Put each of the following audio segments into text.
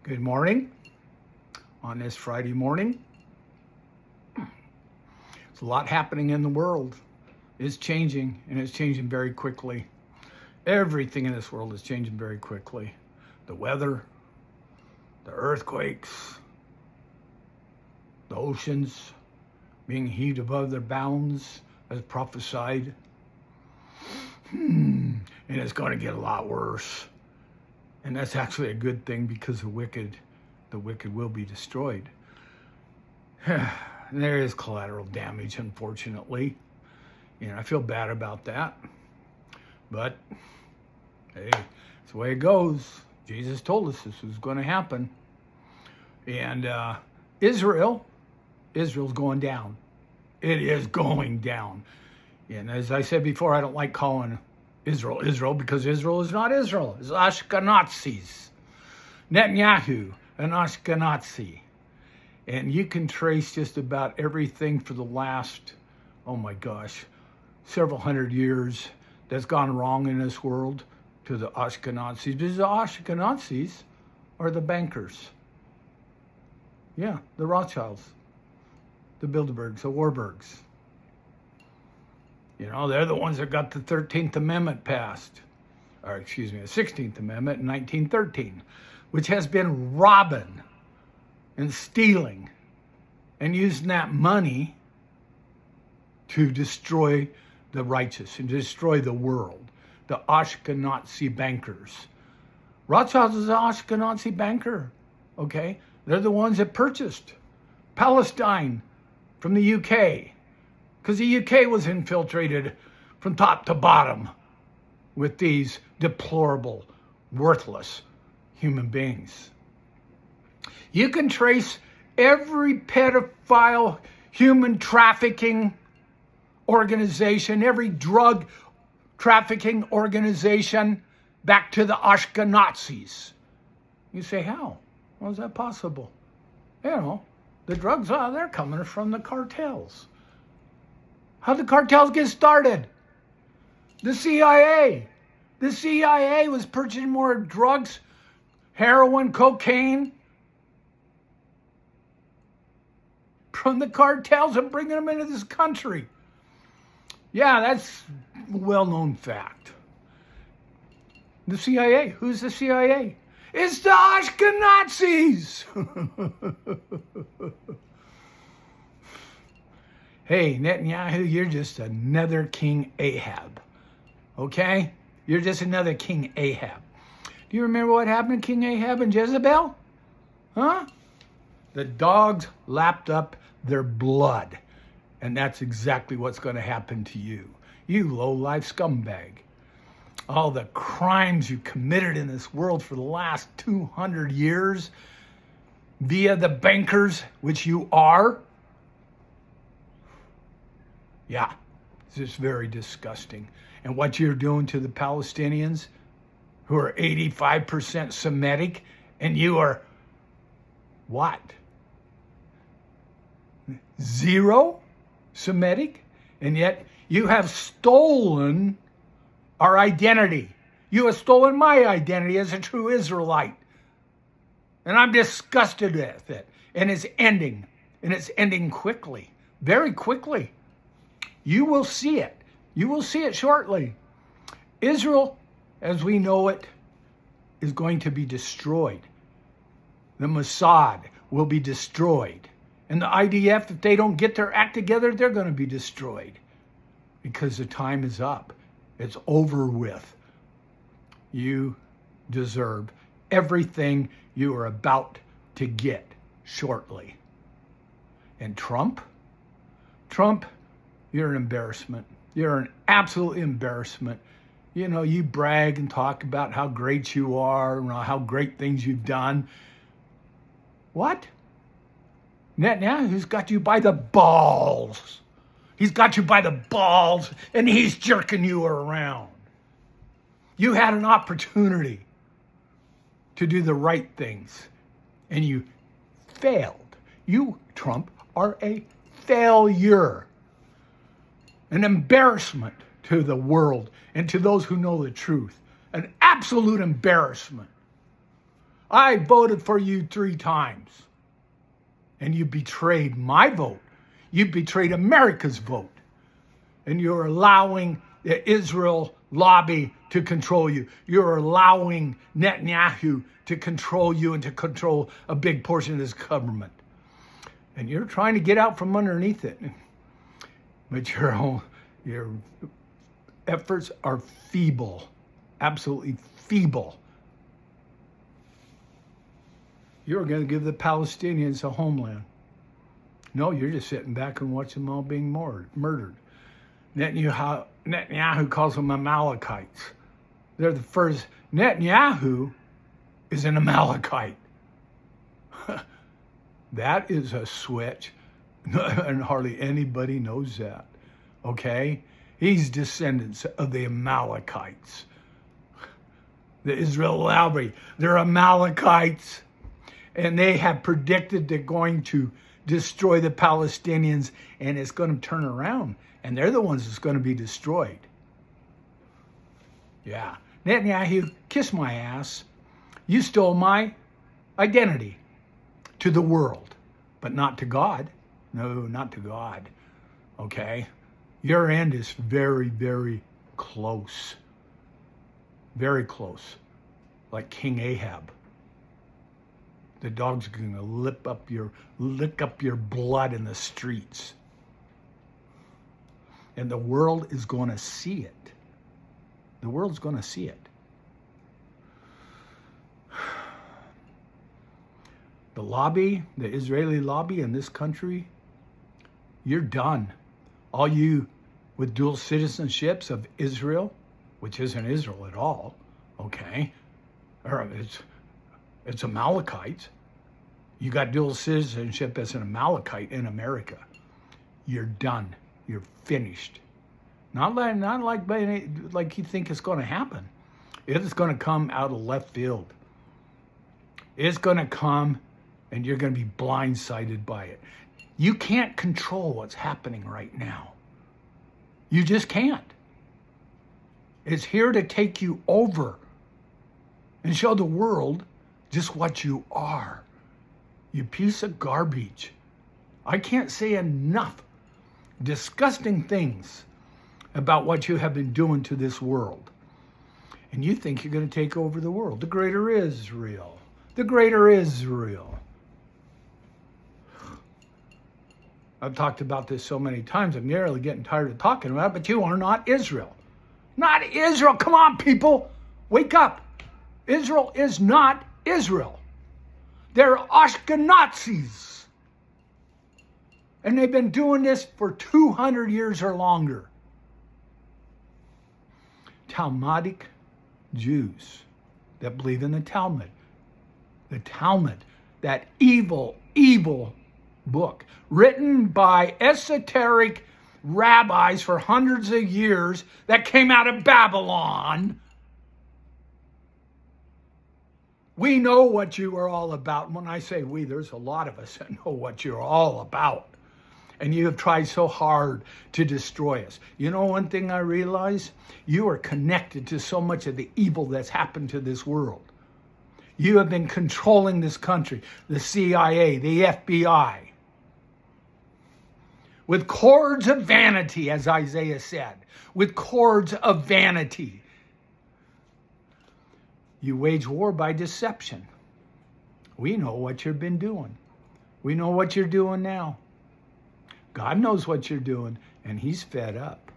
Good morning on this Friday morning. There's a lot happening in the world. It's changing, and it's changing very quickly. Everything in this world is changing very quickly. The weather, the earthquakes, the oceans being heaved above their bounds as prophesied. And it's going to get a lot worse. And that's actually a good thing because the wicked will be destroyed. There is collateral damage, unfortunately. I feel bad about that. But, hey, it's the way it goes. Jesus told us this was going to happen. And Israel's going down. It is going down. And as I said before, I don't like calling Israel because Israel is not Israel. It's Ashkenazis. Netanyahu, an Ashkenazi. And you can trace just about everything for the last, several hundred years that's gone wrong in this world to the Ashkenazis. Because the Ashkenazis are the bankers. Yeah, the Rothschilds, the Bilderbergs, the Warburgs. They're the ones that got the 13th Amendment passed, the 16th Amendment in 1913, which has been robbing and stealing and using that money to destroy the righteous and destroy the world, the Ashkenazi bankers. Rothschild is an Ashkenazi banker, okay? They're the ones that purchased Palestine from the UK. Because the UK was infiltrated from top to bottom with these deplorable, worthless human beings. You can trace every pedophile, human trafficking organization, every drug trafficking organization back to the Ashkenazis. You say, how? How is that possible? The drugs, they're coming from the cartels. How'd the cartels get started? The CIA. The CIA was purchasing more drugs, heroin, cocaine, from the cartels and bringing them into this country. Yeah, that's a well-known fact. The CIA. Who's the CIA? It's the Ashkenazis. Hey, Netanyahu, you're just another King Ahab, okay? You're just another King Ahab. Do you remember what happened to King Ahab and Jezebel? Huh? The dogs lapped up their blood, and that's exactly what's going to happen to you, you low-life scumbag. All the crimes you committed in this world for the last 200 years via the bankers, which you are. Yeah, it's just very disgusting. And what you're doing to the Palestinians, who are 85% Semitic, and you are what? 0 Semitic? And yet you have stolen our identity. You have stolen my identity as a true Israelite. And I'm disgusted with it. And it's ending. And it's ending quickly, very quickly. You will see it. You will see it shortly. Israel, as we know it, is going to be destroyed. The Mossad will be destroyed. And the IDF, if they don't get their act together, they're going to be destroyed. Because the time is up. It's over with. You deserve everything you are about to get shortly. And Trump, you're an embarrassment. You're an absolute embarrassment. You brag and talk about how great you are and how great things you've done. What? Netanyahu's got you by the balls. He's got you by the balls, and he's jerking you around. You had an opportunity to do the right things, and you failed. You, Trump, are a failure. An embarrassment to the world and to those who know the truth. An absolute embarrassment. I voted for you 3 times. And you betrayed my vote. You betrayed America's vote. And you're allowing the Israel lobby to control you. You're allowing Netanyahu to control you and to control a big portion of this government. And you're trying to get out from underneath it. But your efforts are feeble, absolutely feeble. You're going to give the Palestinians a homeland. No, you're just sitting back and watching them all being murdered. Netanyahu calls them Amalekites. They're the first. Netanyahu is an Amalekite. That is a switch, and hardly anybody knows that, okay? He's descendants of the Amalekites. The Israel lobby, they're Amalekites, and they have predicted they're going to destroy the Palestinians, and it's going to turn around, and they're the ones that's going to be destroyed. Yeah, Netanyahu, kiss my ass. You stole my identity to the world, but not to God. No, not to God, okay? Your end is very, very close. Very close, like King Ahab. The dog's gonna lick up your blood in the streets. And the world is gonna see it. The world's gonna see it. The lobby, the Israeli lobby in this country, you're done. All you with dual citizenships of Israel, which isn't Israel at all, okay? Or it's Amalekites. You got dual citizenship as an Amalekite in America. You're done. You're finished. Not like you think it's going to happen. It is going to come out of left field. It's going to come, and you're going to be blindsided by it. You can't control what's happening right now. You just can't. It's here to take you over and show the world just what you are. You piece of garbage. I can't say enough disgusting things about what you have been doing to this world. And you think you're going to take over the world. The greater Israel. The greater Israel. I've talked about this so many times, I'm nearly getting tired of talking about it, but you are not Israel. Not Israel. Come on, people. Wake up. Israel is not Israel. They're Ashkenazis. And they've been doing this for 200 years or longer. Talmudic Jews that believe in the Talmud. The Talmud, that evil, evil book written by esoteric rabbis for hundreds of years that came out of Babylon. We know what you are all about. When I say we, there's a lot of us that know what you're all about. And you have tried so hard to destroy us. You know one thing I realize? You are connected to so much of the evil that's happened to this world. You have been controlling this country, the CIA, the FBI, with cords of vanity, as Isaiah said, with cords of vanity. You wage war by deception. We know what you've been doing. We know what you're doing now. God knows what you're doing, and he's fed up.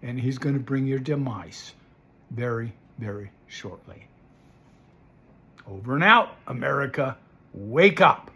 And he's going to bring your demise very, very shortly. Over and out, America. Wake up.